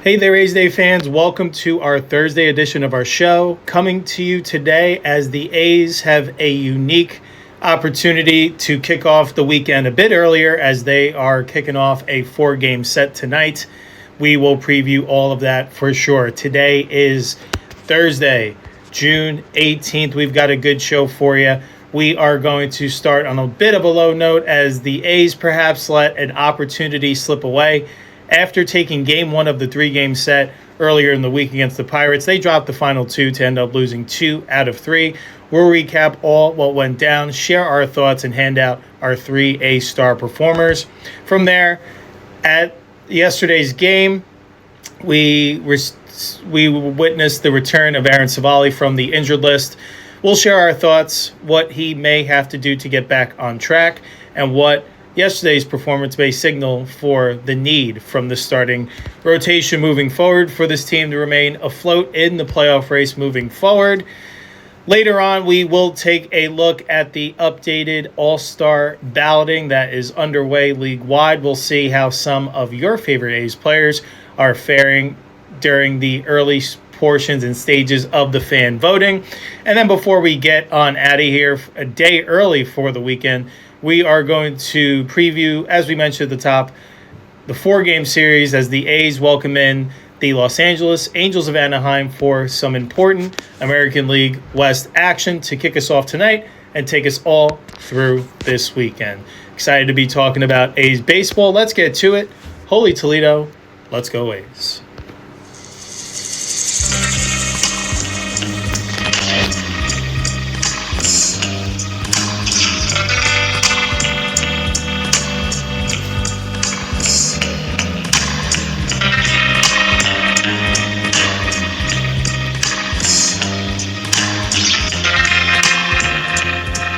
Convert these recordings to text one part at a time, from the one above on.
Hey there, A's Day fans. Welcome to our Thursday edition of our show. Coming to you today as the A's have a unique opportunity to kick off the weekend a bit earlier as they are kicking off a 4-game set tonight. We will preview all of that for sure. Today is Thursday, June 18th. We've got a good show for you. We are going to start on a bit of a low note as the A's perhaps let an opportunity slip away. After taking game one of the 3-game set earlier in the week against the Pirates, they dropped the final two to end up losing 2 out of 3. We'll recap all what went down, share our thoughts, and hand out our 3 A-star performers. From there, at yesterday's game, we witnessed the return of Aaron Civale from the injured list. We'll share our thoughts, what he may have to do to get back on track, and what yesterday's performance may signal for the need from the starting rotation moving forward for this team to remain afloat in the playoff race moving forward. Later on, we will take a look at the updated All-Star balloting that is underway league-wide. We'll see how some of your favorite A's players are faring during the early portions and stages of the fan voting. And then before we get on out of here, a day early for the weekend, we are going to preview, as we mentioned at the top, the 4-game series as the A's welcome in the Los Angeles Angels of Anaheim for some important American League West action to kick us off tonight and take us all through this weekend. Excited to be talking about A's baseball. Let's get to it. Holy Toledo, let's go A's.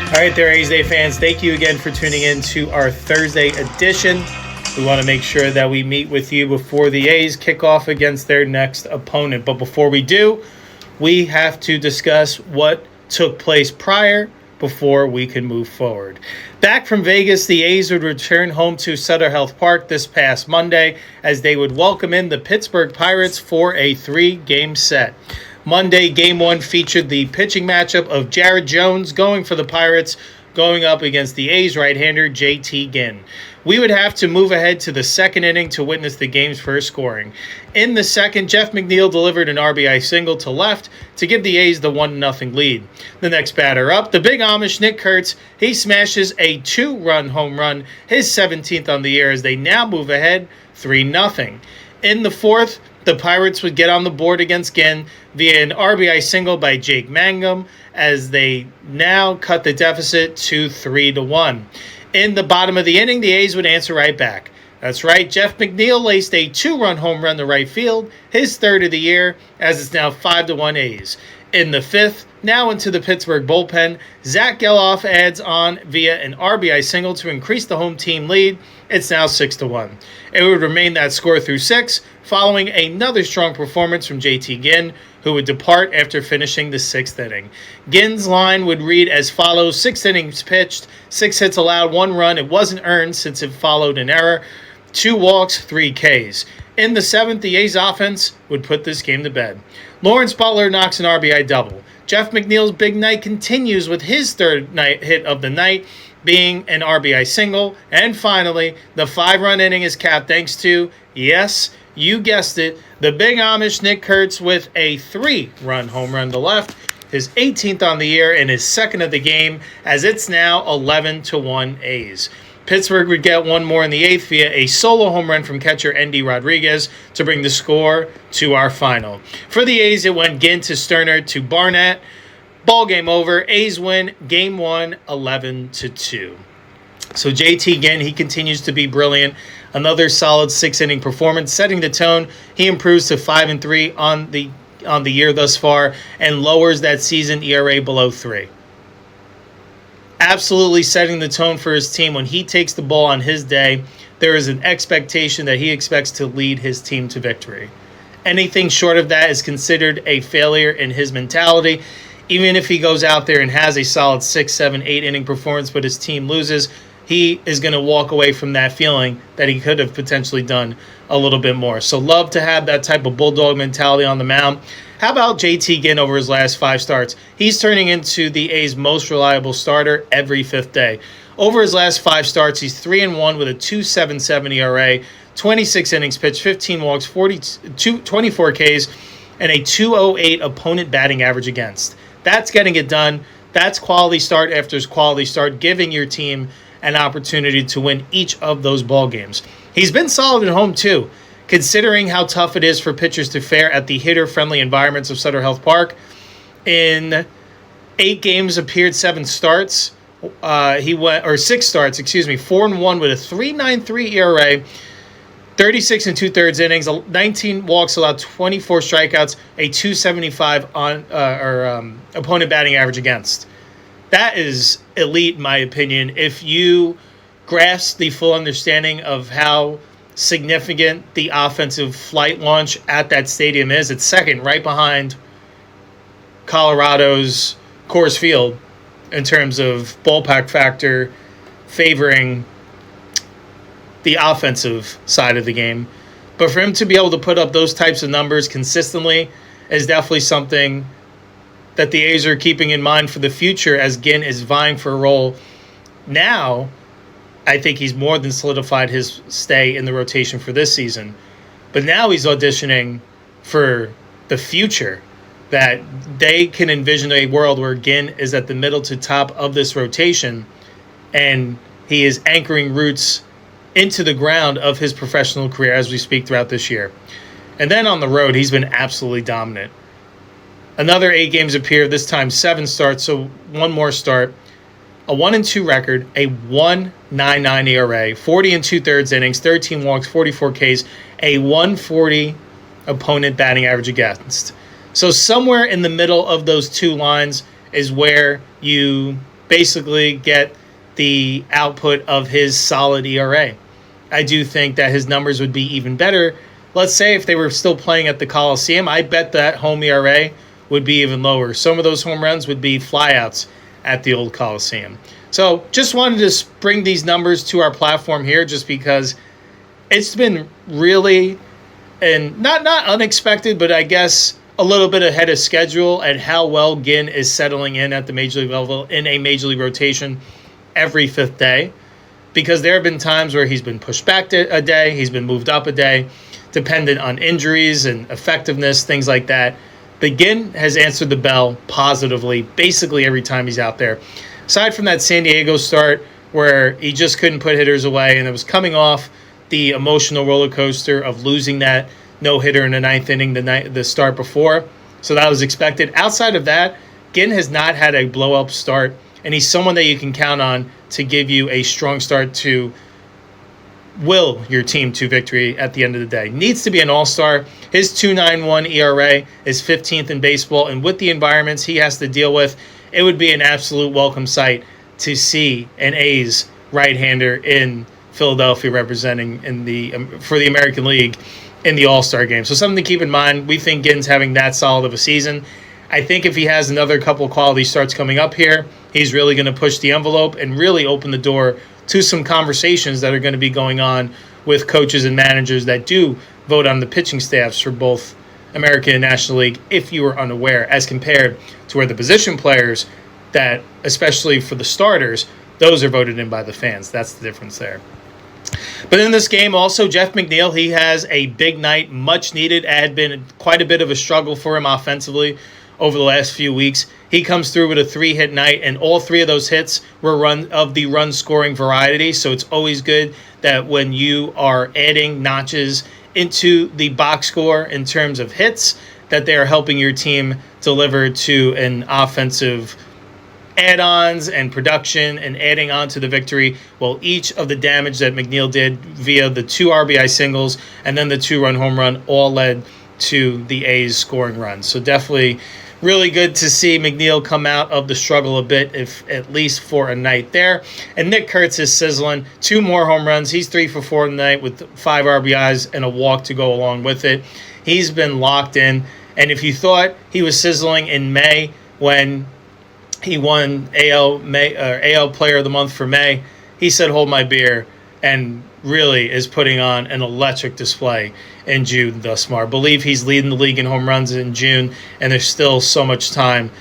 All right there, A's Day fans. Thank you again for tuning in to our Thursday edition. We want to make sure that we meet with you before the A's kick off against their next opponent. But before we do, we have to discuss what took place prior before we can move forward. Back from Vegas, the A's would return home to Sutter Health Park this past Monday as they would welcome in the Pittsburgh Pirates for a 3-game set. Monday, Game 1 featured the pitching matchup of Jared Jones going for the Pirates, going up against the A's right-hander JT Ginn. We would have to move ahead to the second inning to witness the game's first scoring. In the second, Jeff McNeil delivered an RBI single to left to give the A's the 1-0 lead. The next batter up, the big Amish Nick Kurtz, he smashes a 2-run home run, his 17th on the year as they now move ahead 3-0. In the fourth, the Pirates would get on the board against Ginn via an RBI single by Jake Mangum as they now cut the deficit to 3-1. In the bottom of the inning, the A's would answer right back. That's right, Jeff McNeil laced a 2-run home run to right field, his third of the year, as it's now 5-1 A's. In the fifth, now into the Pittsburgh bullpen, Zach Geloff adds on via an RBI single to increase the home team lead. It's now 6-1. It would remain that score through 6, following another strong performance from JT Ginn, who would depart after finishing the 6th inning. Ginn's line would read as follows: 6 innings pitched, 6 hits allowed, 1 run. It wasn't earned since it followed an error, 2 walks, 3 Ks. In the 7th, the A's offense would put this game to bed. Lawrence Butler knocks an RBI double. Jeff McNeil's big night continues with his third night hit of the night, being an RBI single. And finally, the 5-run inning is capped thanks to, yes, you guessed it, the big Amish Nick Kurtz with a 3-run home run to left, his 18th on the year and his 2nd of the game, as it's now 11-1 A's. Pittsburgh would get one more in the 8th via a solo home run from catcher Endy Rodriguez to bring the score to our final. For the A's, it went Ginn to Sterner to Barnett. Ball game over. A's win Game 1, 11-2. So JT Ginn, he continues to be brilliant. Another solid 6-inning performance, setting the tone. He improves to 5-3 on the year thus far and lowers that season ERA below 3. Absolutely setting the tone for his team. When he takes the ball on his day, there is an expectation that he expects to lead his team to victory. Anything short of that is considered a failure in his mentality. Even if he goes out there and has a solid 6, 7, 8 inning performance, but his team loses, he is going to walk away from that feeling that he could have potentially done a little bit more. So love to have that type of bulldog mentality on the mound. How about JT Ginn over his last 5 starts? He's turning into the A's most reliable starter every 5th day. Over his last 5 starts, he's 3-1 with a 2.77 ERA, 26 innings pitched, 15 walks, 24 Ks, and a 2.08 opponent batting average against. That's getting it done. That's quality start after quality start, giving your team an opportunity to win each of those ball games. He's been solid at home too, considering how tough it is for pitchers to fare at the hitter-friendly environments of Sutter Health Park. In 8 games, appeared 7 starts. 6 starts, 4-1 with a 3.93 ERA, 36 2/3 innings, 19 walks allowed, 24 strikeouts, a 2.75 on opponent batting average against. That is elite, in my opinion. If you grasp the full understanding of how significant the offensive flight launch at that stadium is, it's second, right behind Colorado's Coors Field in terms of ballpark factor favoring the offensive side of the game. But for him to be able to put up those types of numbers consistently is definitely something that the A's are keeping in mind for the future as Ginn is vying for a role. Now, I think he's more than solidified his stay in the rotation for this season. But now he's auditioning for the future, that they can envision a world where Ginn is at the middle to top of this rotation and he is anchoring roots into the ground of his professional career as we speak throughout this year. And then on the road, he's been absolutely dominant. Another 8 games appear, this time 7 starts, so one more start. A 1-2 record, a 1.99 ERA, 40 2/3 innings, 13 walks, 44 Ks, a 1.40 opponent batting average against. So somewhere in the middle of those 2 lines is where you basically get the output of his solid ERA. I do think that his numbers would be even better. Let's say if they were still playing at the Coliseum, I bet that home ERA would be even lower. Some of those home runs would be flyouts at the old Coliseum. So just wanted to bring these numbers to our platform here just because it's been really, and not unexpected, but I guess a little bit ahead of schedule at how well Ginn is settling in at the Major League level in a Major League rotation every 5th day. Because there have been times where he's been pushed back a day, he's been moved up a day, dependent on injuries and effectiveness, things like that. But Ginn has answered the bell positively basically every time he's out there. Aside from that San Diego start where he just couldn't put hitters away, and it was coming off the emotional roller coaster of losing that no-hitter in the 9th inning the start before. So that was expected. Outside of that, Ginn has not had a blow-up start, and he's someone that you can count on to give you a strong start to will your team to victory at the end of the day. Needs to be an all-star. His 2.91 ERA is 15th in baseball, and with the environments he has to deal with, it would be an absolute welcome sight to see an A's right-hander in Philadelphia representing for the American League in the All-Star game. So something to keep in mind. We think Ginn's having that solid of a season. I think if he has another couple quality starts coming up here, he's really going to push the envelope and really open the door to some conversations that are going to be going on with coaches and managers that do vote on the pitching staffs for both American and National League, if you were unaware, as compared to where the position players that, especially for the starters, those are voted in by the fans. That's the difference there. But in this game also, Jeff McNeil, he has a big night, much needed. It had been quite a bit of a struggle for him offensively over the last few weeks. He comes through with a 3-hit night, and all 3 of those hits were run-scoring variety. So it's always good that when you are adding notches into the box score in terms of hits, that they are helping your team deliver to an offensive add-ons and production and adding on to the victory. Well, each of the damage that McNeil did via the 2 RBI singles and then the 2-run home run all led to the A's scoring runs. So definitely really good to see McNeil come out of the struggle a bit, if at least for a night there. And Nick Kurtz is sizzling. 2 more home runs. He's 3 for 4 tonight with 5 RBIs and a walk to go along with it. He's been locked in. And if you thought he was sizzling in May when he won AL Player of the Month for May, he said, "Hold my beer." and really is putting on an electric display in June thus far. I believe he's leading the league in home runs in June, and there's still so much time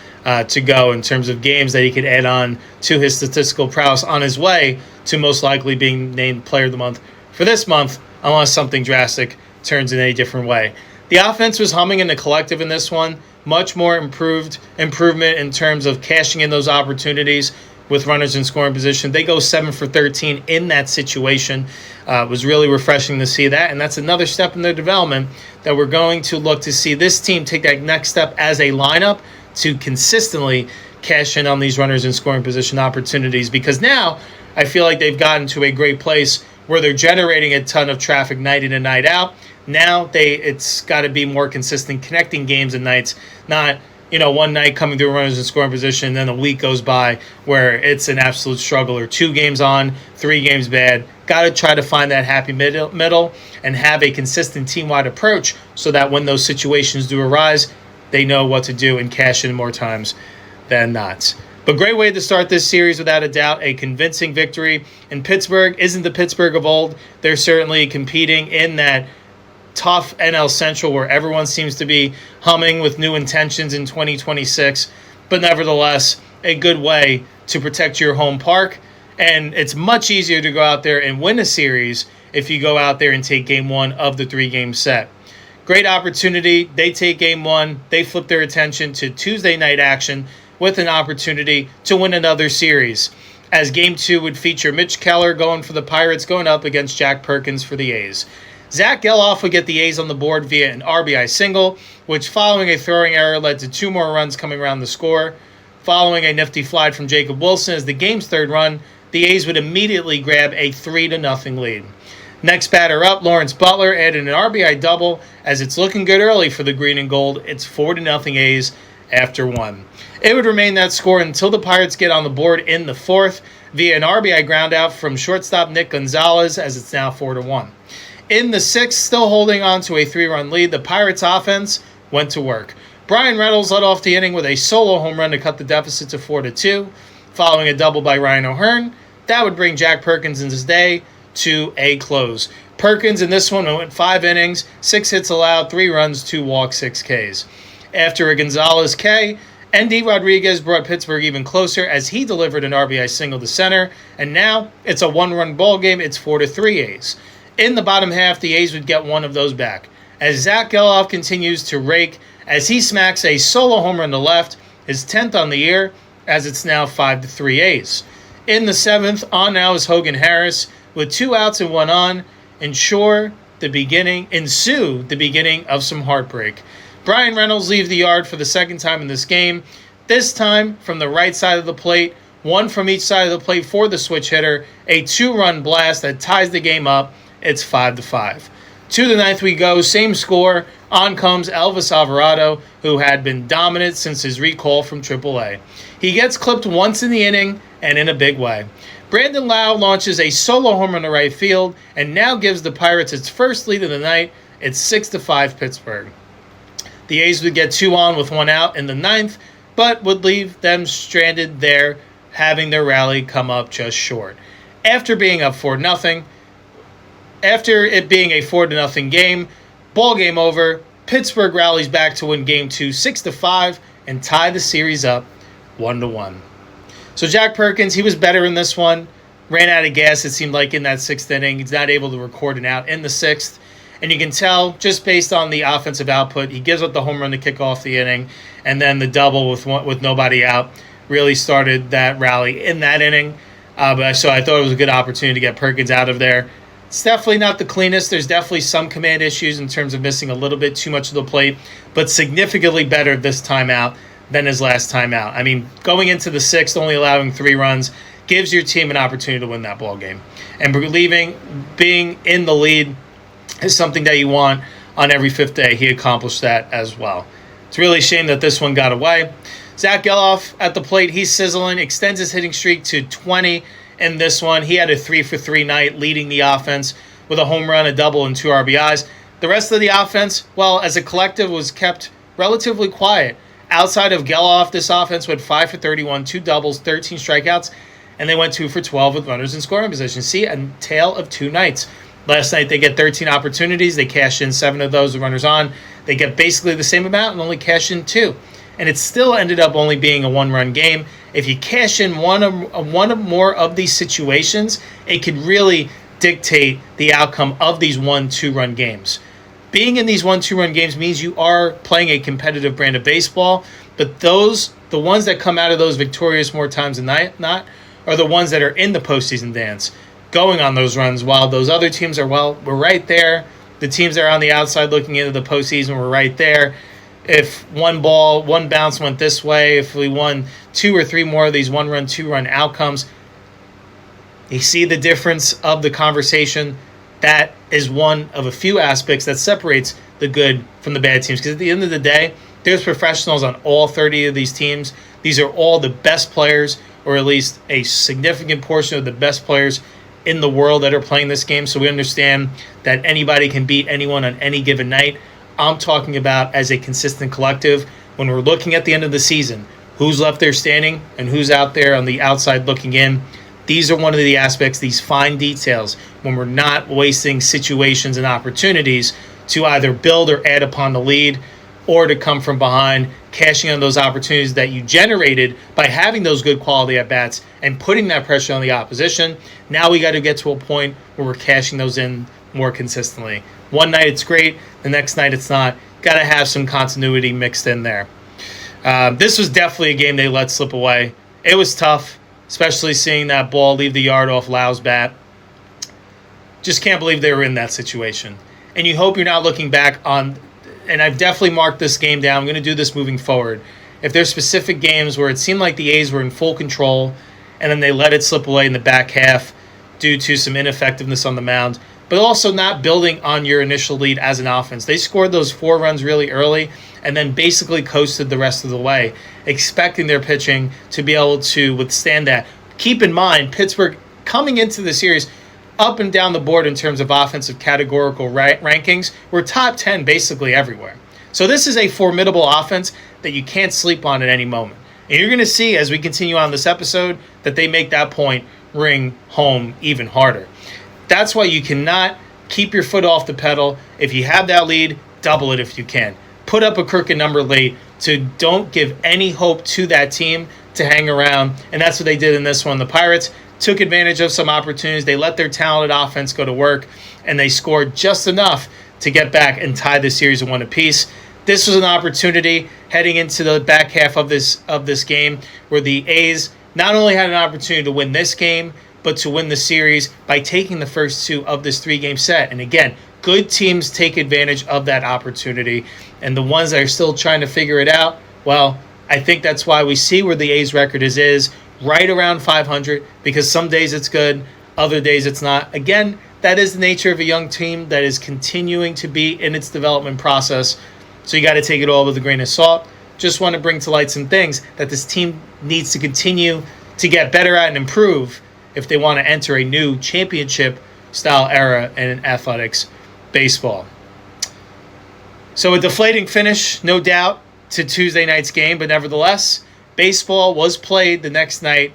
to go in terms of games that he could add on to his statistical prowess on his way to most likely being named Player of the Month for this month, unless something drastic turns in a different way. The offense was humming in the collective in this one. Much more improvement in terms of cashing in those opportunities with runners in scoring position. They go 7 for 13 in that situation. It was really refreshing to see that, and that's another step in their development that we're going to look to see this team take that next step as a lineup to consistently cash in on these runners in scoring position opportunities, because now I feel like they've gotten to a great place where they're generating a ton of traffic night in and night out. Now it's got to be more consistent, connecting games and nights, not one night coming through runners in scoring position, and then a week goes by where it's an absolute struggle, or 2 games on, 3 games bad. Got to try to find that happy middle and have a consistent team-wide approach so that when those situations do arise, they know what to do and cash in more times than not. But great way to start this series, without a doubt, a convincing victory. And Pittsburgh isn't the Pittsburgh of old. They're certainly competing in that tough NL Central where everyone seems to be humming with new intentions in 2026. But nevertheless, a good way to protect your home park. And it's much easier to go out there and win a series if you go out there and take game 1 of the 3-game set. Great opportunity. They take game 1. They flip their attention to Tuesday night action with an opportunity to win another series, as game 2 would feature Mitch Keller going for the Pirates, going up against Jack Perkins for the A's. Zach Geloff would get the A's on the board via an RBI single, which following a throwing error led to 2 more runs coming around the score. Following a nifty fly from Jacob Wilson as the game's 3rd run, the A's would immediately grab a 3-0 lead. Next batter up, Lawrence Butler added an RBI double, as it's looking good early for the green and gold. It's 4-0 A's after 1. It would remain that score until the Pirates get on the board in the 4th via an RBI groundout from shortstop Nick Gonzalez, as it's now 4-1. In the 6th, still holding on to a 3-run lead, the Pirates offense went to work. Brian Reynolds led off the inning with a solo home run to cut the deficit to 4-2, following a double by Ryan O'Hearn. That would bring Jack Perkins in his day to a close. Perkins in this one went 5 innings, 6 hits allowed, 3 runs, 2 walks, 6 Ks. After a Gonzalez K, N.D. Rodriguez brought Pittsburgh even closer as he delivered an RBI single to center, and now it's a 1-run ball game. It's 4-3 A's. In the bottom half, the A's would get one of those back, as Zach Geloff continues to rake as he smacks a solo home run to left, his 10th on the year, as it's now 5-3 A's. In the 7th, on now is Hogan Harris with 2 outs and 1 on, ensue the beginning of some heartbreak. Brian Reynolds leaves the yard for the 2nd time in this game, this time from the right side of the plate, 1 from each side of the plate for the switch hitter, a 2-run blast that ties the game up. It's 5-5. To the 9th we go, same score. On comes Elvis Alvarado, who had been dominant since his recall from AAA. He gets clipped once in the inning, and in a big way. Brandon Lau launches a solo home run to right field, and now gives the Pirates its first lead of the night. It's 6-5 Pittsburgh. The A's would get 2 on with 1 out in the 9th, but would leave them stranded there, having their rally come up just short. After it being a 4-0 game, ball game over, Pittsburgh rallies back to win game 2 6-5 and tie the series up 1-1. So Jack Perkins, he was better in this one. Ran out of gas, it seemed like, in that 6th inning. He's not able to record an out in the 6th. And you can tell, just based on the offensive output, he gives up the home run to kick off the inning. And then the double with nobody out really started that rally in that inning. So I thought it was a good opportunity to get Perkins out of there. It's definitely not the cleanest. There's definitely some command issues in terms of missing a little bit too much of the plate, but significantly better this time out than his last time out. I mean, going into the 6th, only allowing 3 runs, gives your team an opportunity to win that ball game. And being in the lead is something that you want on every 5th day. He accomplished that as well. It's really a shame that this one got away. Zach Geloff at the plate, he's sizzling, extends his hitting streak to 20 in this one. He had a 3-for-3 night, leading the offense with a home run, a double, and 2 RBIs. The rest of the offense, well, as a collective, was kept relatively quiet. Outside of Geloff, this offense went 5-for-31, 2 doubles, 13 strikeouts, and they went 2 for 12 with runners in scoring position. See, a tale of two nights. Last night they get 13 opportunities. They cash in 7 of those with runners on. They get basically the same amount and only cash in 2. And it still ended up only being a 1-run game. If you cash in one or more of these situations, it could really dictate the outcome of these 1-2-run games. Being in these 1-2-run games means you are playing a competitive brand of baseball, but the ones that come out of those victorious more times than not are the ones that are in the postseason dance, going on those runs, while those other teams are, well, we're right there. The teams that are on the outside looking into the postseason were right there. If one bounce went this way, if we won 2 or 3 more of these 1-run, 2-run outcomes, you see the difference of the conversation. That is one of a few aspects that separates the good from the bad teams. Because at the end of the day, there's professionals on all 30 of these teams. These are all the best players, or at least a significant portion of the best players in the world that are playing this game. So we understand that anybody can beat anyone on any given night. I'm talking about as a consistent collective. When we're looking at the end of the season, who's left there standing and who's out there on the outside looking in. These are one of the aspects, these fine details, when we're not wasting situations and opportunities to either build or add upon the lead or to come from behind, cashing on those opportunities that you generated by having those good quality at-bats and putting that pressure on the opposition. Now we got to get to a point where we're cashing those in more consistently. One night it's great, the next night it's not. Got to have some continuity mixed in there. This was definitely a game they let slip away. It was tough, especially seeing that ball leave the yard off Lau's bat. Just can't believe they were in that situation. And you hope you're not looking back on, and I've definitely marked this game down. I'm going to do this moving forward. If there's specific games where it seemed like the A's were in full control and then they let it slip away in the back half due to some ineffectiveness on the mound, but also not building on your initial lead as an offense. They scored those 4 runs really early and then basically coasted the rest of the way, expecting their pitching to be able to withstand that. Keep in mind, Pittsburgh coming into the series up and down the board in terms of offensive categorical rankings, we're top 10 basically everywhere. So this is a formidable offense that you can't sleep on at any moment. And you're going to see as we continue on this episode that they make that point ring home even harder. That's why you cannot keep your foot off the pedal. If you have that lead, double it if you can. Put up a crooked number late to don't give any hope to that team to hang around. And that's what they did in this one. The Pirates took advantage of some opportunities. They let their talented offense go to work, and they scored just enough to get back and tie the series at 1 apiece. This was an opportunity heading into the back half of this game where the A's not only had an opportunity to win this game, but to win the series by taking the first 2 of this 3-game set. And again, good teams take advantage of that opportunity. And the ones that are still trying to figure it out, well, I think that's why we see where the A's record is right around 500, because some days it's good, other days it's not. Again, that is the nature of a young team that is continuing to be in its development process. So you got to take it all with a grain of salt. Just want to bring to light some things that this team needs to continue to get better at and improve if they want to enter a new championship-style era in athletics baseball. So a deflating finish, no doubt, to Tuesday night's game, but nevertheless, baseball was played the next night,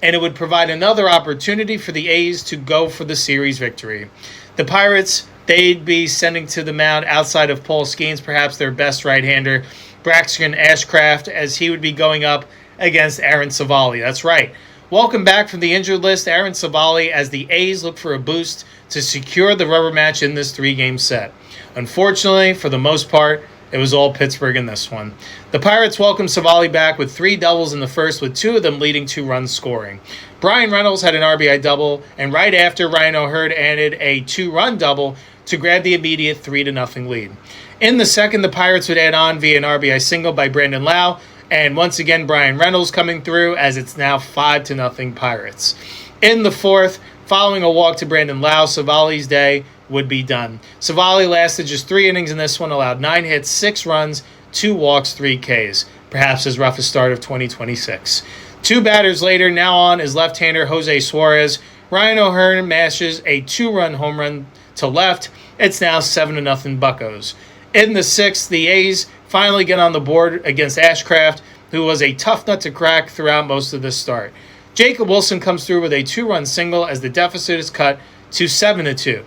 and it would provide another opportunity for the A's to go for the series victory. The Pirates, they'd be sending to the mound outside of Paul Skeens, perhaps their best right-hander, Braxton Ashcraft, as he would be going up against Aaron Civale. That's right. Welcome back from the injured list, Aaron Civale, as the A's look for a boost to secure the rubber match in this 3-game set. Unfortunately, for the most part, it was all Pittsburgh in this one. The Pirates welcomed Civale back with 3 doubles in the first, with 2 of them leading to runs scoring. Brian Reynolds had an RBI double, and right after, Ryan O'Hearn added a 2-run double to grab the immediate 3-0 lead. In the second, the Pirates would add on via an RBI single by Brandon Lau, and once again, Brian Reynolds coming through as it's now 5-0 Pirates. In the fourth, following a walk to Brandon Lau, Civale's day would be done. Civale lasted just 3 innings in this one, allowed 9 hits, 6 runs, 2 walks, 3 Ks. Perhaps his roughest start of 2026. 2 batters later, now on is left-hander Jose Suarez. Ryan O'Hearn mashes a 2-run home run to left. It's now 7-0 Buccos. In the sixth, the A's finally get on the board against Ashcraft, who was a tough nut to crack throughout most of this start. Jacob Wilson comes through with a 2-run single as the deficit is cut to 7-2.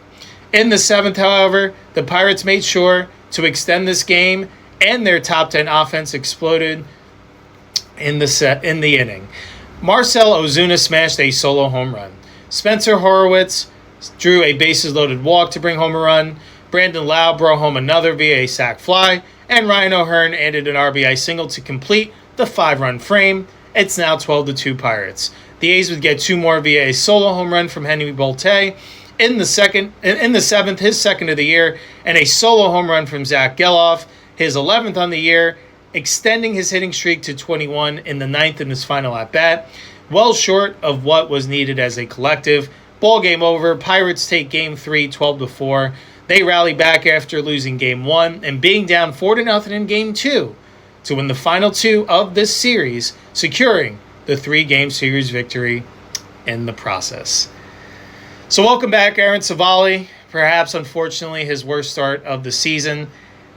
In the 7th, however, the Pirates made sure to extend this game, and their top 10 offense exploded in the inning. Marcell Ozuna smashed a solo home run. Spencer Horwitz drew a bases-loaded walk to bring home a run. Brandon Lau brought home another via a sac fly, and Ryan O'Hearn added an RBI single to complete the 5-run frame. It's now 12-2 Pirates. The A's would get 2 more via a solo home run from Henry Bolte in the 7th, his second of the year, and a solo home run from Zach Geloff, his 11th on the year, extending his hitting streak to 21 in the 9th in his final at-bat. Well short of what was needed as a collective. Ball game over. Pirates take Game 3, 12-4. They rally back after losing Game 1 and being down 4-0 in Game 2 to win the final 2 of this series, securing the 3-game series victory in the process. So welcome back, Aaron Civale. Perhaps, unfortunately, his worst start of the season.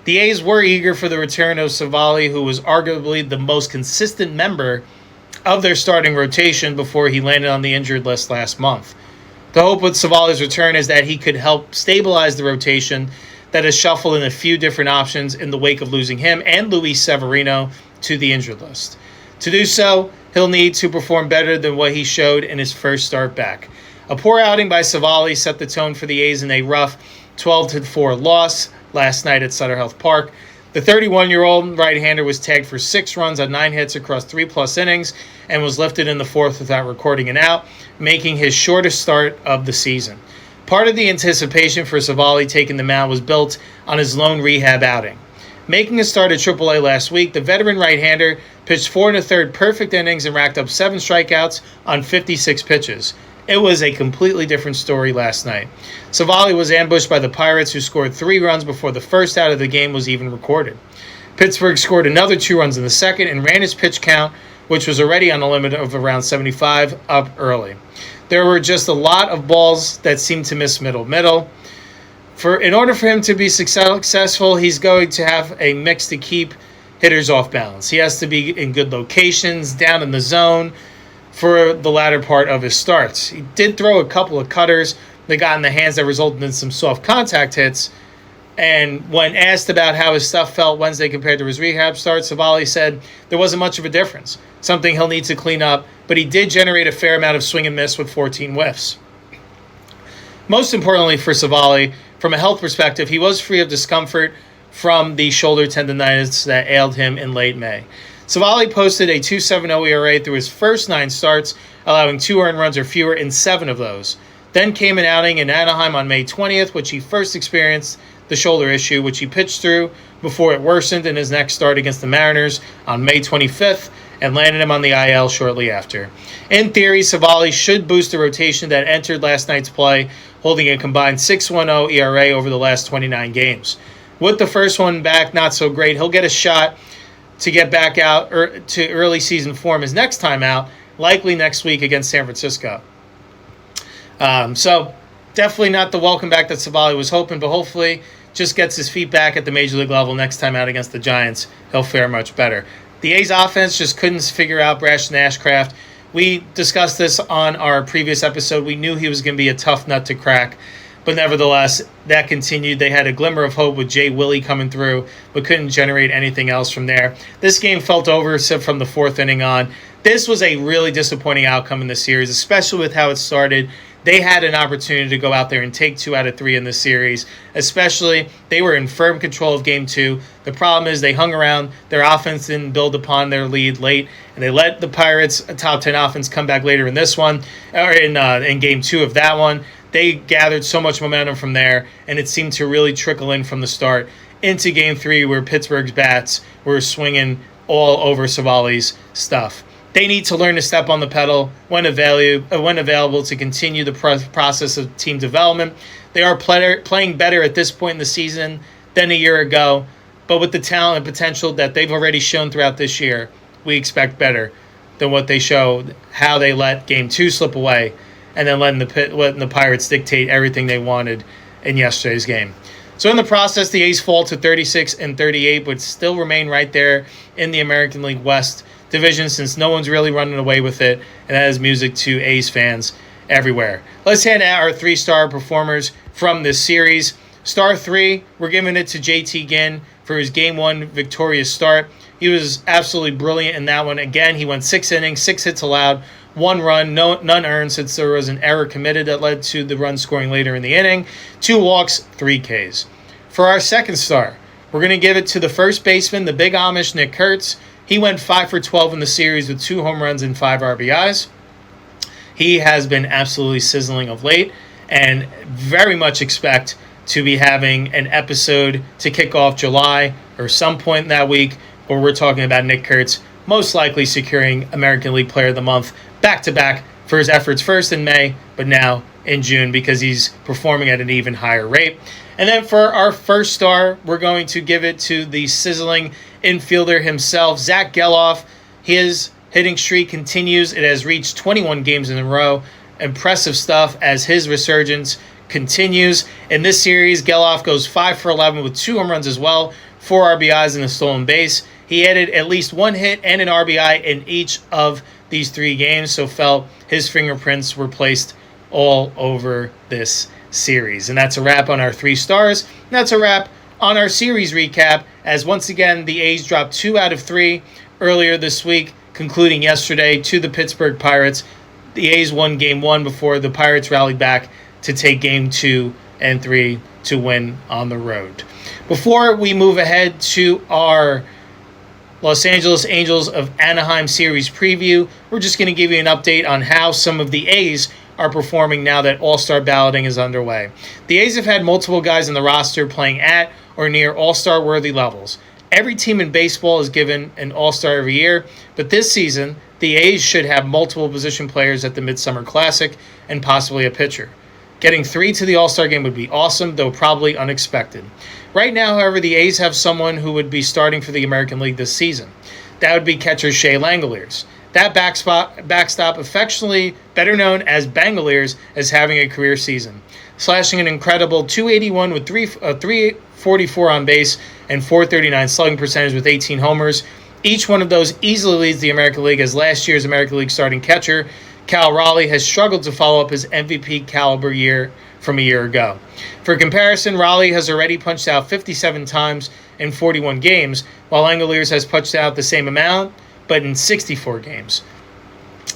The A's were eager for the return of Civale, who was arguably the most consistent member of their starting rotation before he landed on the injured list last month. The hope with Civale's return is that he could help stabilize the rotation that has shuffled in a few different options in the wake of losing him and Luis Severino to the injured list. To do so, he'll need to perform better than what he showed in his first start back. A poor outing by Civale set the tone for the A's in a rough 12-4 loss last night at Sutter Health Park. The 31-year-old right-hander was tagged for 6 runs on 9 hits across 3+ innings and was lifted in the 4th without recording an out, making his shortest start of the season. Part of the anticipation for Civale taking the mound was built on his lone rehab outing. Making a start at AAA last week, the veteran right-hander pitched 4 1/3 perfect innings and racked up 7 strikeouts on 56 pitches. It was a completely different story last night. Civale was ambushed by the Pirates, who scored 3 runs before the first out of the game was even recorded. Pittsburgh scored another 2 runs in the second and ran his pitch count, which was already on a limit of around 75, up early. There were just a lot of balls that seemed to miss middle. In order for him to be successful, he's going to have a mix to keep hitters off balance. He has to be in good locations, down in the zone, for the latter part of his starts. He did throw a couple of cutters that got in the hands that resulted in some soft contact hits. And when asked about how his stuff felt Wednesday compared to his rehab start, Civale said there wasn't much of a difference, something he'll need to clean up, but he did generate a fair amount of swing and miss with 14 whiffs. Most importantly for Civale, from a health perspective, he was free of discomfort from the shoulder tendonitis that ailed him in late May. Civale posted a 2.70 ERA through his first 9 starts, allowing 2 earned runs or fewer in 7 of those. Then came an outing in Anaheim on May 20th, which he first experienced the shoulder issue, which he pitched through before it worsened in his next start against the Mariners on May 25th and landed him on the IL shortly after. In theory, Civale should boost the rotation that entered last night's play, holding a combined 6.10 ERA over the last 29 games. With the first one back not so great, he'll get a shot to get back out to early season form his next time out, likely next week against San Francisco. So definitely not the welcome back that Civale was hoping, but hopefully just gets his feet back at the major league level next time out against the Giants. He'll fare much better. The A's offense just couldn't figure out Brashton Ashcraft. We discussed this on our previous episode. We knew he was going to be a tough nut to crack. But nevertheless, that continued. They had a glimmer of hope with Jay Willie coming through, but couldn't generate anything else from there. This game felt over from the 4th inning on. This was a really disappointing outcome in the series, especially with how it started. They had an opportunity to go out there and take 2 out of 3 in this series, especially they were in firm control of Game 2. The problem is they hung around. Their offense didn't build upon their lead late, and they let the Pirates, a top 10 offense, come back later in this one, or in Game 2 of that one. They gathered so much momentum from there, and it seemed to really trickle in from the start into Game 3, where Pittsburgh's bats were swinging all over Civale's stuff. They need to learn to step on the pedal when available to continue the process of team development. They are playing better at this point in the season than a year ago, but with the talent and potential that they've already shown throughout this year, we expect better than what they showed, how they let Game 2 slip away, and then letting the Pirates dictate everything they wanted in yesterday's game. So in the process, the A's fall to 36-38, but still remain right there in the American League West division since no one's really running away with it, and that is music to A's fans everywhere. Let's hand out our 3-star performers from this series. Star 3, we're giving it to JT Ginn for his Game 1 victorious start. He was absolutely brilliant in that one. Again, he went 6 innings, 6 hits allowed, 1 run, none earned since there was an error committed that led to the run scoring later in the inning, 2 walks, 3 Ks. For our 2nd star, we're going to give it to the first baseman, the big Amish Nick Kurtz. He went 5 for 12 in the series with 2 home runs and 5 RBIs. He has been absolutely sizzling of late, and very much expect to be having an episode to kick off July or some point in that week where we're talking about Nick Kurtz most likely securing American League Player of the Month back-to-back for his efforts first in May, but now in June because he's performing at an even higher rate. And then for our 1st star, we're going to give it to the sizzling infielder himself, Zach Geloff. His hitting streak continues. It has reached 21 games in a row. Impressive stuff as his resurgence continues. In this series, Geloff goes 5 for 11 with 2 home runs as well, 4 RBIs and a stolen base. He added at least 1 hit and an RBI in each of these 3 games, so felt his fingerprints were placed all over this series. And that's a wrap on our 3 stars. And that's a wrap on our series recap, as once again, the A's dropped 2 out of 3 earlier this week, concluding yesterday to the Pittsburgh Pirates. The A's won Game 1 before the Pirates rallied back to take Game 2 and 3 to win on the road. Before we move ahead to our Los Angeles Angels of Anaheim series preview, we're just going to give you an update on how some of the A's are performing now that All-Star balloting is underway. The A's have had multiple guys in the roster playing at or near All-Star worthy levels. Every team in baseball is given an All-Star every year, but this season, the A's should have multiple position players at the Midsummer Classic and possibly a pitcher. Getting 3 to the All-Star game would be awesome, though probably unexpected. Right now, however, the A's have someone who would be starting for the American League this season. That would be catcher Shea Langoliers. That backstop, affectionately better known as Bangoliers, is having a career season, slashing an incredible .281 with 344 on base and .439 slugging percentage with 18 homers. Each one of those easily leads the American League, as last year's American League starting catcher Cal Raleigh has struggled to follow up his MVP caliber year from a year ago. For comparison, Raleigh has already punched out 57 times in 41 games, while Langoliers has punched out the same amount, but in 64 games.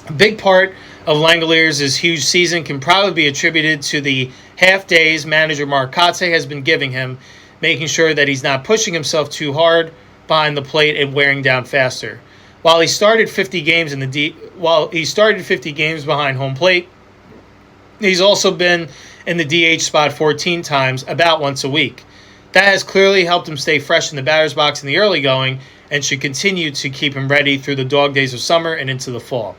A big part of Langoliers' huge season can probably be attributed to the half days manager Mark Kotsay has been giving him, making sure that he's not pushing himself too hard behind the plate and wearing down faster. While he started 50 games behind home plate, he's also been in the DH spot 14 times, about once a week. That has clearly helped him stay fresh in the batter's box in the early going and should continue to keep him ready through the dog days of summer and into the fall.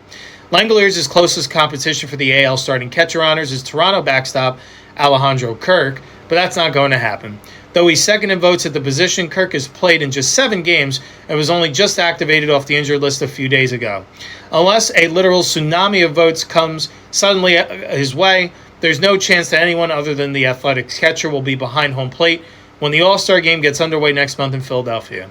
Langoliers' closest competition for the AL starting catcher honors is Toronto backstop Alejandro Kirk, but that's not going to happen. Though he's second in votes at the position, Kirk has played in just 7 games and was only just activated off the injured list a few days ago. Unless a literal tsunami of votes comes suddenly his way, there's no chance that anyone other than the Athletics catcher will be behind home plate when the All-Star game gets underway next month in Philadelphia.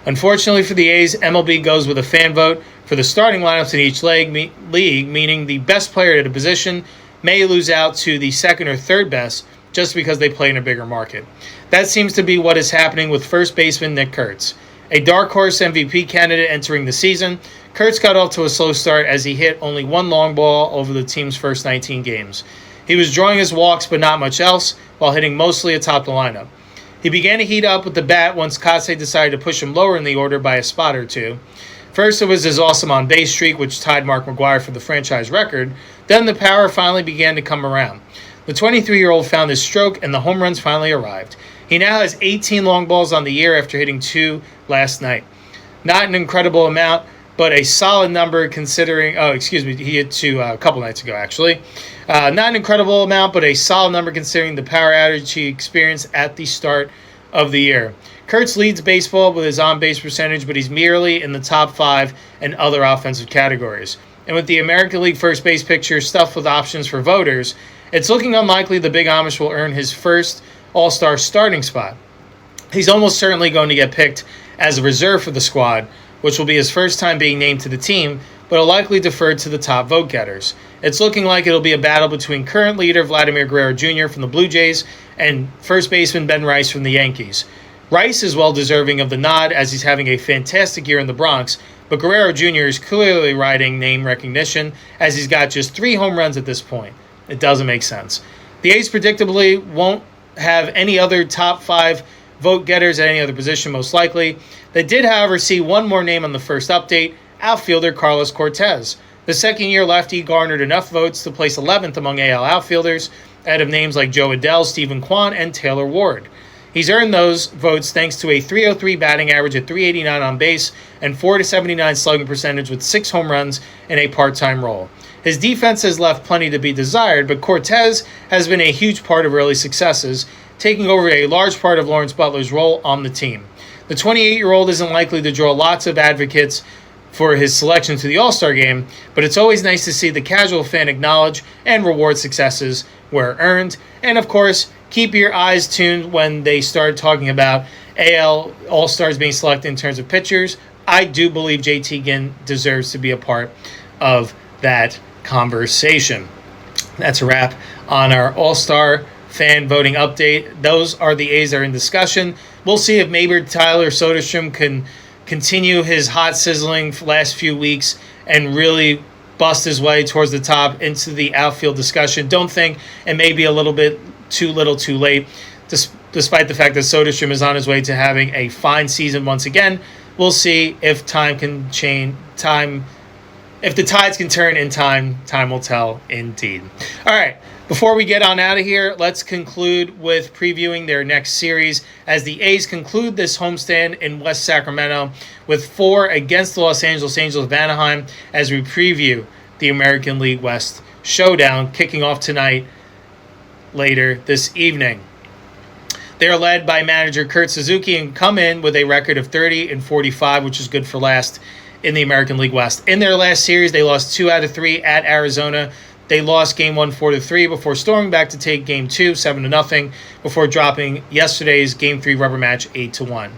Unfortunately for the A's, MLB goes with a fan vote for the starting lineups in each league, meaning the best player at a position may lose out to the second or third best just because they play in a bigger market. That seems to be what is happening with first baseman Nick Kurtz. A dark horse MVP candidate entering the season, Kurtz got off to a slow start as he hit only 1 long ball over the team's first 19 games. He was drawing his walks but not much else, while hitting mostly atop the lineup. He began to heat up with the bat once Kotsay decided to push him lower in the order by a spot or two. First, it was his awesome on-base streak, which tied Mark McGwire for the franchise record. Then the power finally began to come around. The 23-year-old found his stroke, and the home runs finally arrived. He now has 18 long balls on the year after hitting 2 last night. Not an incredible amount, but a solid number considering... he hit 2 a couple nights ago, actually. Not an incredible amount, but a solid number considering the power outage he experienced at the start of the year. Kurtz leads baseball with his on-base percentage, but he's merely in the top 5 in other offensive categories. And with the American League first base picture stuffed with options for voters, it's looking unlikely the Big Amish will earn his first All-Star starting spot. He's almost certainly going to get picked as a reserve for the squad, which will be his first time being named to the team, but will likely defer to the top vote getters. It's looking like it'll be a battle between current leader Vladimir Guerrero Jr. from the Blue Jays and first baseman Ben Rice from the Yankees. Rice is well deserving of the nod as he's having a fantastic year in the Bronx, but Guerrero Jr. is clearly riding name recognition as he's got just 3 home runs at this point. It doesn't make sense. The A's predictably won't have any other top 5 vote getters at any other position, most likely. They did, however, see one more name on the first update, outfielder Carlos Cortez. The second-year lefty garnered enough votes to place 11th among AL outfielders, ahead of names like Joe Adell, Stephen Kwan, and Taylor Ward. He's earned those votes thanks to a .303 batting average at .389 on base and .479 slugging percentage with 6 home runs in a part-time role. His defense has left plenty to be desired, but Cortez has been a huge part of early successes, taking over a large part of Lawrence Butler's role on the team. The 28-year-old isn't likely to draw lots of advocates for his selection to the All-Star game, but it's always nice to see the casual fan acknowledge and reward successes where earned. And of course, keep your eyes tuned when they start talking about AL All-Stars being selected in terms of pitchers. I do believe JT Ginn deserves to be a part of that conversation. That's a wrap on our All-Star fan voting update. Those are the A's that are in discussion. We'll see if maybe Tyler Soderstrom can continue his hot sizzling for the last few weeks and really bust his way towards the top into the outfield discussion. Don't think it may be a little bit too little too late, despite the fact that Soderstrom is on his way to having a fine season once again. We'll see if time can change. If the tides can turn in time, time will tell indeed. All right, before we get on out of here, let's conclude with previewing their next series as the A's conclude this homestand in West Sacramento with 4 against the Los Angeles Angels of Anaheim as we preview the American League West showdown kicking off tonight later this evening. They're led by manager Kurt Suzuki and come in with a record of 30-45, which is good for last in the American League West. In their last series, they lost 2 out of 3 at Arizona. They lost Game 1 4-3 before storming back to take Game 2 7-0 before dropping yesterday's Game 3 rubber match 8-1.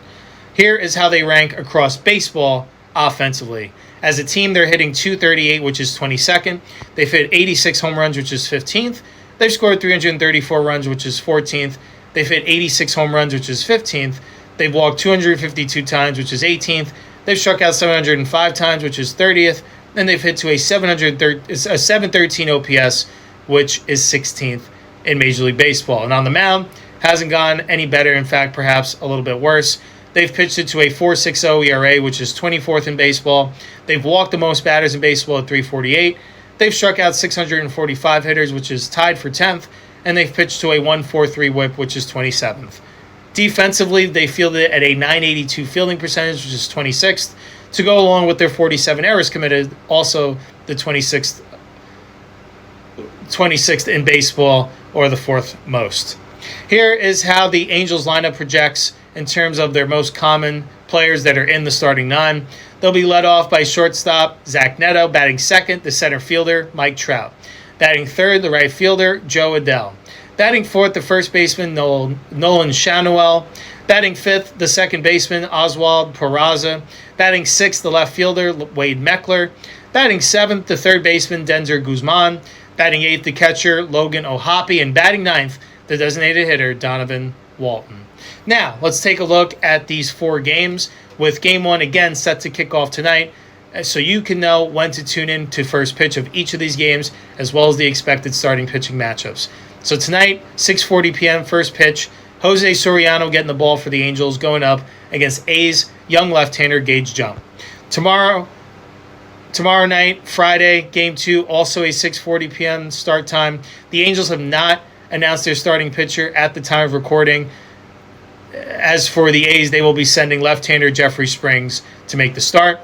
Here is how they rank across baseball offensively. As a team, they're hitting .238, which is 22nd. They've hit 86 home runs, which is 15th. They've scored 334 runs, which is 14th. They've hit 86 home runs, which is 15th. They've walked 252 times, which is 18th. They've struck out 705 times, which is 30th. And they've hit to a 713 OPS, which is 16th in Major League Baseball. And on the mound, hasn't gone any better. In fact, perhaps a little bit worse. They've pitched it to a .460 ERA, which is 24th in baseball. They've walked the most batters in baseball at 348. They've struck out 645 hitters, which is tied for 10th. And they've pitched to a .143 whip, which is 27th. Defensively, they fielded it at a .982 fielding percentage, which is 26th, to go along with their 47 errors committed, also the 26th in baseball, or the 4th most. Here is how the Angels lineup projects in terms of their most common players that are in the starting 9. They'll be led off by shortstop Zach Neto, batting second, the center fielder Mike Trout, batting third, the right fielder Joe Adell, batting fourth, the first baseman Nolan Schanuel, batting fifth, the second baseman Oswald Peraza, batting sixth, the left fielder Wade Meckler, batting seventh, the third baseman Denzer Guzman, batting eighth, the catcher Logan O'Hoppe, and batting ninth, the designated hitter Donovan Walton. Now, let's take a look at these 4 games, with Game 1 again set to kick off tonight, so you can know when to tune in to first pitch of each of these games, as well as the expected starting pitching matchups. So tonight, 6:40 p.m., first pitch, Jose Soriano getting the ball for the Angels, going up against A's young left-hander Gage Jump. Tomorrow night, Friday, Game 2, also a 6:40 p.m. start time. The Angels have not announced their starting pitcher at the time of recording. As for the A's, they will be sending left-hander Jeffrey Springs to make the start.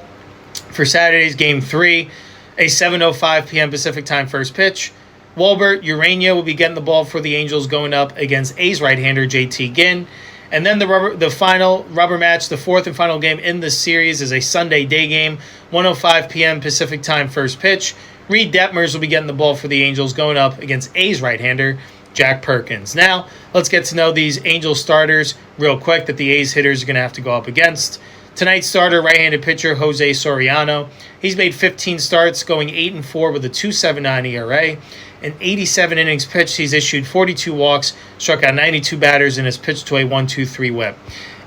For Saturday's Game 3, a 7:05 p.m. Pacific time first pitch, Walbert Urania will be getting the ball for the Angels, going up against A's right-hander JT Ginn. And then the final rubber match, the 4th and final game in this series, is a Sunday day game, 1:05 p.m. Pacific time first pitch. Reed Detmers will be getting the ball for the Angels, going up against A's right-hander Jack Perkins. Now, let's get to know these Angels starters real quick that the A's hitters are going to have to go up against. Tonight's starter, right-handed pitcher Jose Soriano. He's made 15 starts, going 8-4 with a 2.79 ERA. In 87 innings pitched, he's issued 42 walks, struck out 92 batters, and has pitched to a 1.23 whip.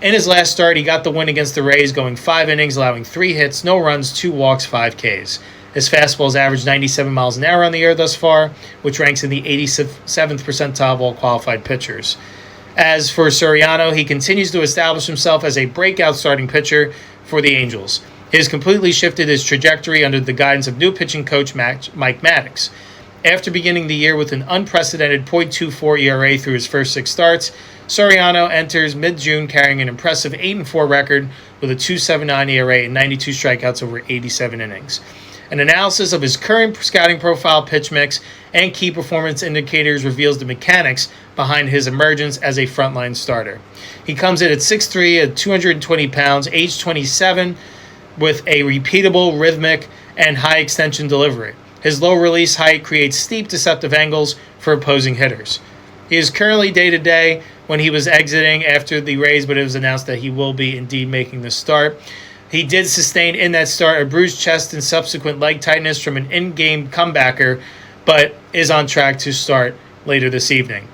In his last start, he got the win against the Rays, going 5 innings, allowing 3 hits, no runs, 2 walks, 5 Ks. His fastball has averaged 97 miles an hour on the year thus far, which ranks in the 87th percentile of all qualified pitchers. As for Soriano, he continues to establish himself as a breakout starting pitcher for the Angels. He has completely shifted his trajectory under the guidance of new pitching coach Mike Maddox. After beginning the year with an unprecedented .24 ERA through his first 6 starts, Soriano enters mid-June carrying an impressive 8-4 record with a 2.79 ERA and 92 strikeouts over 87 innings. An analysis of his current scouting profile, pitch mix, and key performance indicators reveals the mechanics behind his emergence as a frontline starter. He comes in at 6'3", at 220 pounds, age 27, with a repeatable, rhythmic, and high extension delivery. His low release height creates steep, deceptive angles for opposing hitters. He is currently day-to-day when he was exiting after the Rays, but it was announced that he will be indeed making the start. He did sustain in that start a bruised chest and subsequent leg tightness from an in-game comebacker, but is on track to start later this evening.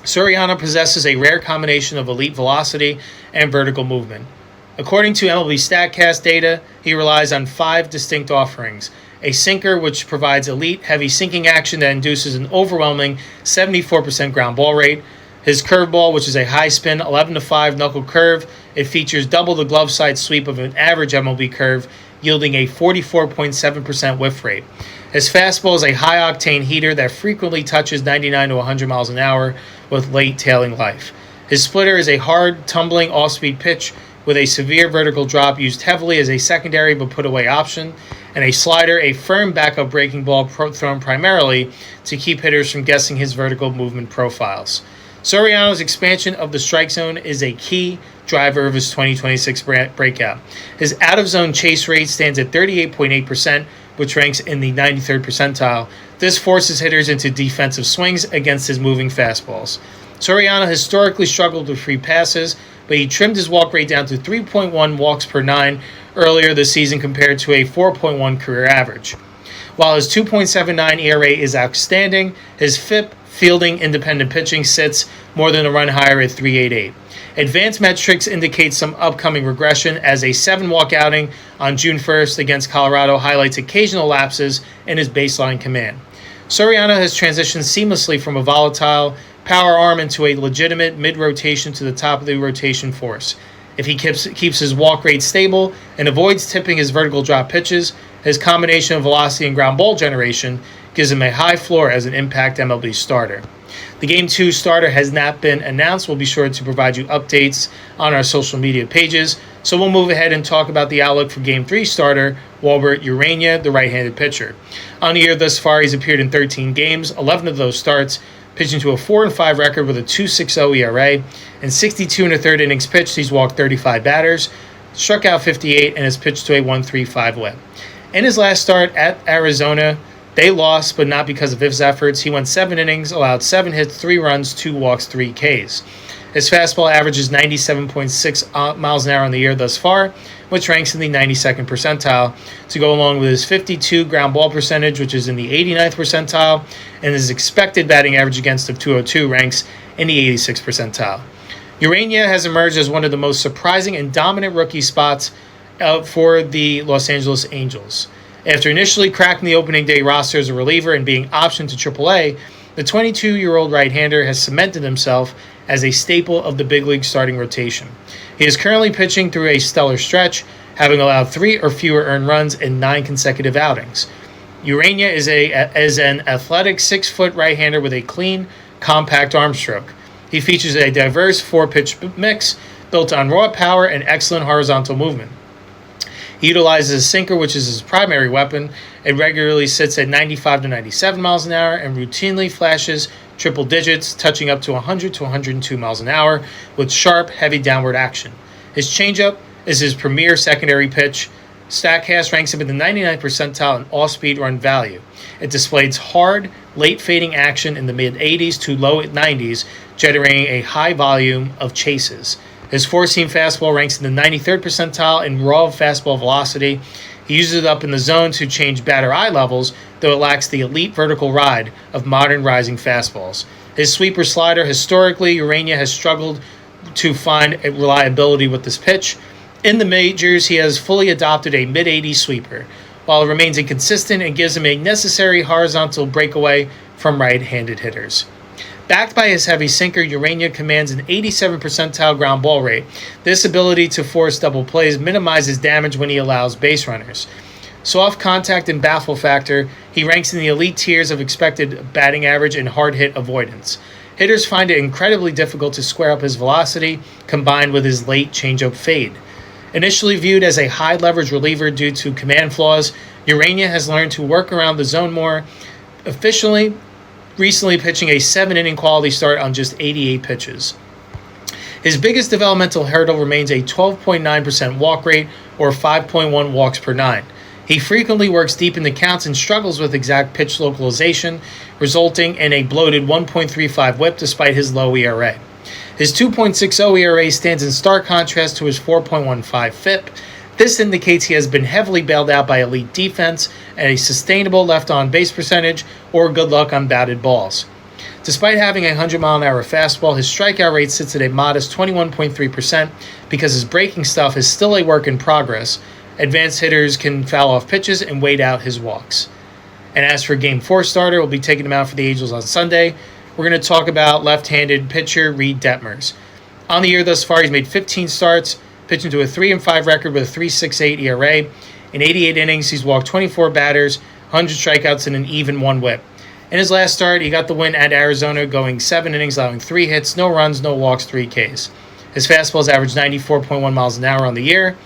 Soriano possesses a rare combination of elite velocity and vertical movement. According to MLB StatCast data, he relies on 5 distinct offerings. A sinker, which provides elite heavy sinking action that induces an overwhelming 74% ground ball rate. His curveball, which is a high spin 11-5 knuckle curve. It features double the glove side sweep of an average MLB curve, yielding a 44.7% whiff rate. His fastball is a high octane heater that frequently touches 99 to 100 miles an hour with late tailing life. His splitter is a hard, tumbling off-speed pitch with a severe vertical drop used heavily as a secondary but put-away option, and a slider, a firm backup breaking ball thrown primarily to keep hitters from guessing his vertical movement profiles. Soriano's expansion of the strike zone is a key driver of his 2026 breakout. His out-of-zone chase rate stands at 38.8%, which ranks in the 93rd percentile. This forces hitters into defensive swings against his moving fastballs. Soriano historically struggled with free passes, but he trimmed his walk rate down to 3.1 walks per 9 earlier this season compared to a 4.1 career average. While his 2.79 ERA is outstanding, his FIP, fielding independent pitching, sits more than a run higher at 3.88. Advanced metrics indicate some upcoming regression as a 7-walk outing on June 1st against Colorado highlights occasional lapses in his baseline command. Soriano has transitioned seamlessly from a volatile power arm into a legitimate mid-rotation to the top of the rotation force. If he keeps his walk rate stable and avoids tipping his vertical drop pitches, his combination of velocity and ground ball generation gives him a high floor as an impact MLB starter. The Game 2 starter has not been announced. We'll be sure to provide you updates on our social media pages. So we'll move ahead and talk about the outlook for Game 3 starter, Walbert Urania, the right-handed pitcher. On the year thus far, he's appeared in 13 games, 11 of those starts, pitching to a 4-5 record with a 2.60 ERA. In 62 1/3 innings pitched, he's walked 35 batters, struck out 58, and has pitched to a 1.35 whip. In his last start at Arizona, they lost, but not because of his efforts. He went 7 innings, allowed 7 hits, 3 runs, 2 walks, 3 Ks. His fastball averages 97.6 miles an hour on the year thus far, which ranks in the 92nd percentile, to go along with his 52 ground ball percentage, which is in the 89th percentile, and his expected batting average against of 202 ranks in the 86th percentile. Urania has emerged as one of the most surprising and dominant rookie spots for the Los Angeles Angels. After initially cracking the opening day roster as a reliever and being optioned to AAA, the 22-year-old right-hander has cemented himself as a staple of the big league starting rotation. He is currently pitching through a stellar stretch, having allowed 3 or fewer earned runs in 9 consecutive outings. Urania is an athletic 6-foot right-hander with a clean, compact arm stroke. He features a diverse 4-pitch mix built on raw power and excellent horizontal movement. He utilizes a sinker, which is his primary weapon. It regularly sits at 95 to 97 miles an hour and routinely flashes triple digits, touching up to 100 to 102 miles an hour with sharp, heavy downward action. His changeup is his premier secondary pitch. StatCast ranks him in the 99th percentile in off-speed run value. It displays hard, late-fading action in the mid-80s to low 90s, generating a high volume of chases. His four-seam fastball ranks in the 93rd percentile in raw fastball velocity. He uses it up in the zone to change batter eye levels, though it lacks the elite vertical ride of modern rising fastballs. His sweeper slider, historically, Urania has struggled to find a reliability with this pitch. In the majors, he has fully adopted a mid-80s sweeper. While it remains inconsistent, it gives him a necessary horizontal breakaway from right-handed hitters. Backed by his heavy sinker, Urania commands an 87 percentile ground ball rate. This ability to force double plays minimizes damage when he allows base runners. Soft contact and baffle factor, he ranks in the elite tiers of expected batting average and hard hit avoidance. Hitters find it incredibly difficult to square up his velocity, combined with his late changeup fade. Initially viewed as a high leverage reliever due to command flaws, Urania has learned to work around the zone more efficiently, recently pitching a 7-inning quality start on just 88 pitches. His biggest developmental hurdle remains a 12.9% walk rate or 5.1 walks per nine. He frequently works deep in the counts and struggles with exact pitch localization, resulting in a bloated 1.35 whip despite his low ERA. His 2.60 ERA stands in stark contrast to his 4.15 FIP. This indicates he has been heavily bailed out by elite defense and a sustainable left-on base percentage or good luck on batted balls. Despite having a 100-mile-an-hour fastball, his strikeout rate sits at a modest 21.3% because his breaking stuff is still a work in progress. Advanced hitters can foul off pitches and wait out his walks. And as for Game 4 starter, we'll be taking him out for the Angels on Sunday. We're going to talk about left-handed pitcher Reed Detmers. On the year thus far, he's made 15 starts, pitching to a 3-5 record with a 3.68 ERA. In 88 innings, he's walked 24 batters, 100 strikeouts, and an even one whip. In his last start, he got the win at Arizona, going 7 innings, allowing 3 hits, no runs, no walks, 3 Ks. His fastball's averaged 94.1 miles an hour on the year.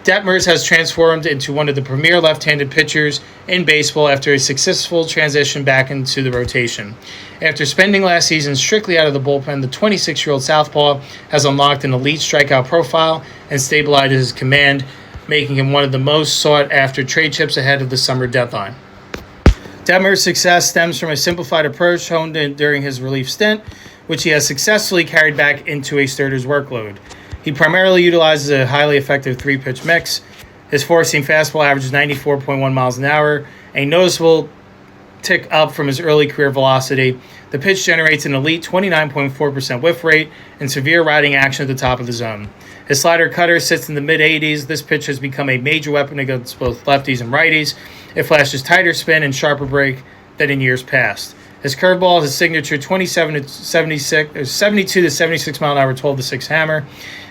Detmers has transformed into one of the premier left-handed pitchers in baseball after a successful transition back into the rotation. After spending last season strictly out of the bullpen, the 26-year-old southpaw has unlocked an elite strikeout profile and stabilized his command, making him one of the most sought-after trade chips ahead of the summer deadline. Detmers' success stems from a simplified approach honed in during his relief stint, which he has successfully carried back into a starter's workload. He primarily utilizes a highly effective 3-pitch mix. His four-seam fastball averages 94.1 miles an hour, a noticeable tick up from his early career velocity. The pitch generates an elite 29.4% whiff rate and severe riding action at the top of the zone. His slider cutter sits in the mid-80s. This pitch has become a major weapon against both lefties and righties. It flashes tighter spin and sharper break than in years past. His curveball is a signature 72 to 76 mile an hour 12-6 hammer.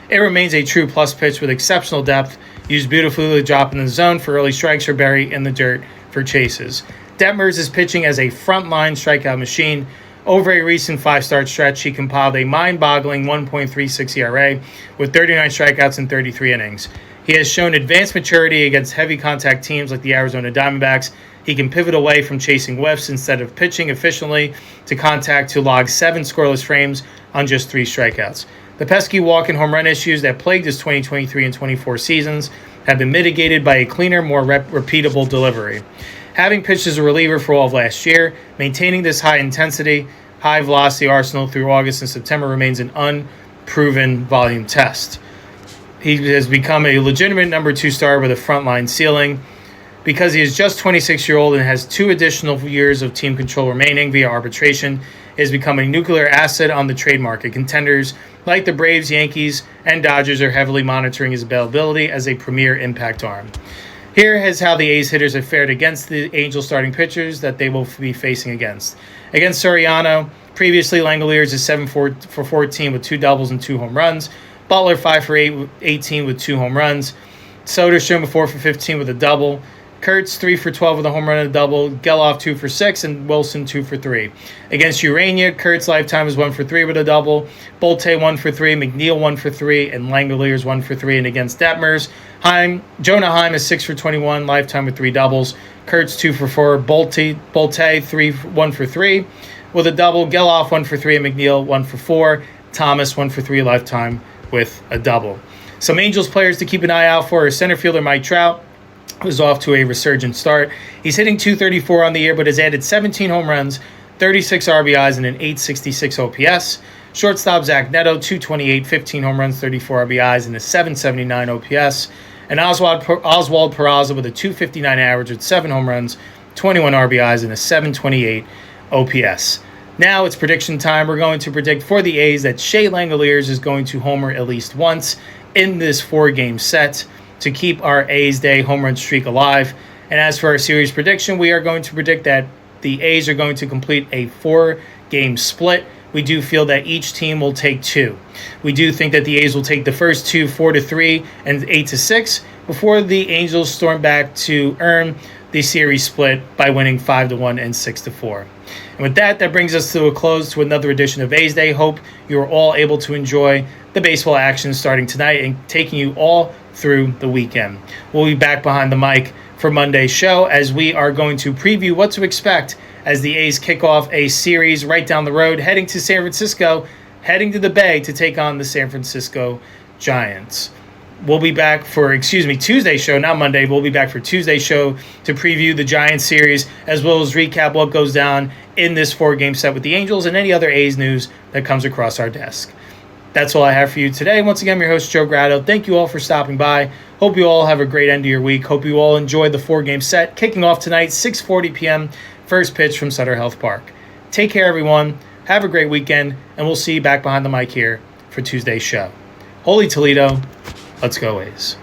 It remains a true plus pitch with exceptional depth, used beautifully to drop in the zone for early strikes or bury in the dirt for chases. Detmers is pitching as a frontline strikeout machine. Over a recent 5-start stretch, he compiled a mind-boggling 1.36 ERA with 39 strikeouts in 33 innings. He has shown advanced maturity against heavy contact teams like the Arizona Diamondbacks. He can pivot away from chasing whiffs instead of pitching efficiently to contact to log 7 scoreless frames on just 3 strikeouts. The pesky walk and home run issues that plagued his 2023 and 24 seasons have been mitigated by a cleaner, more repeatable delivery. Having pitched as a reliever for all of last year, maintaining this high-intensity, high-velocity arsenal through August and September remains an unproven volume test. He has become a legitimate number 2 star with a frontline ceiling. Because he is just 26-year-old and has 2 additional years of team control remaining via arbitration, he has become a nuclear asset on the trade market. Contenders like the Braves, Yankees, and Dodgers are heavily monitoring his availability as a premier impact arm. Here is how the A's hitters have fared against the Angels starting pitchers that they will be facing against. Against Soriano, previously Langoliers is 7 for 14 with 2 doubles and 2 home runs. Butler 5 for 18 with 2 home runs. Soderstrom 4 for 15 with a double. Kurtz 3 for 12 with a home run and a double. Geloff 2 for 6 and Wilson 2 for 3. Against Urania, Kurtz lifetime is 1 for 3 with a double. Bolte 1 for 3, McNeil 1 for 3, and Langoliers 1 for 3. And against Detmers, Jonah Heim is 6 for 21, lifetime with 3 doubles. Kurtz 2 for 4, Bolte 1 for 3 with a double. Geloff 1 for 3 and McNeil 1 for 4. Thomas 1 for 3, lifetime with a double. Some Angels players to keep an eye out for is center fielder Mike Trout, who's off to a resurgent start. He's hitting .234 on the year, but has added 17 home runs, 36 RBIs, and an .866 OPS. Shortstop Zach Neto, 228, 15 home runs, 34 RBIs, and a 779 OPS. And Oswald Peraza with a 259 average with 7 home runs, 21 RBIs, and a 728 OPS. Now it's prediction time. We're going to predict for the A's that Shea Langoliers is going to homer at least once in this 4-game set to keep our A's Day home run streak alive. And as for our series prediction, we are going to predict that the A's are going to complete a 4-game split. We do feel that each team will take 2. We do think that the A's will take the first 2, 4-3 and 8-6, before the Angels storm back to earn the series split by winning 5-1 and 6-4. And with that, that brings us to a close to another edition of A's Day. Hope you are all able to enjoy the baseball action starting tonight and taking you all through the weekend. We'll be back behind the mic for Monday's show as we are going to preview what to expect as the A's kick off a series right down the road, heading to San Francisco, heading to the Bay to take on the San Francisco Giants. We'll be back for, Tuesday's show, not Monday. We'll be back for Tuesday's show to preview the Giants series, as well as recap what goes down in this 4-game set with the Angels and any other A's news that comes across our desk. That's all I have for you today. Once again, I'm your host, Joe Grado. Thank you all for stopping by. Hope you all have a great end of your week. Hope you all enjoy the 4-game set, kicking off tonight, 6:40 p.m., first pitch from Sutter Health Park. Take care, everyone. Have a great weekend, and we'll see you back behind the mic here for Tuesday's show. Holy Toledo, let's go A's.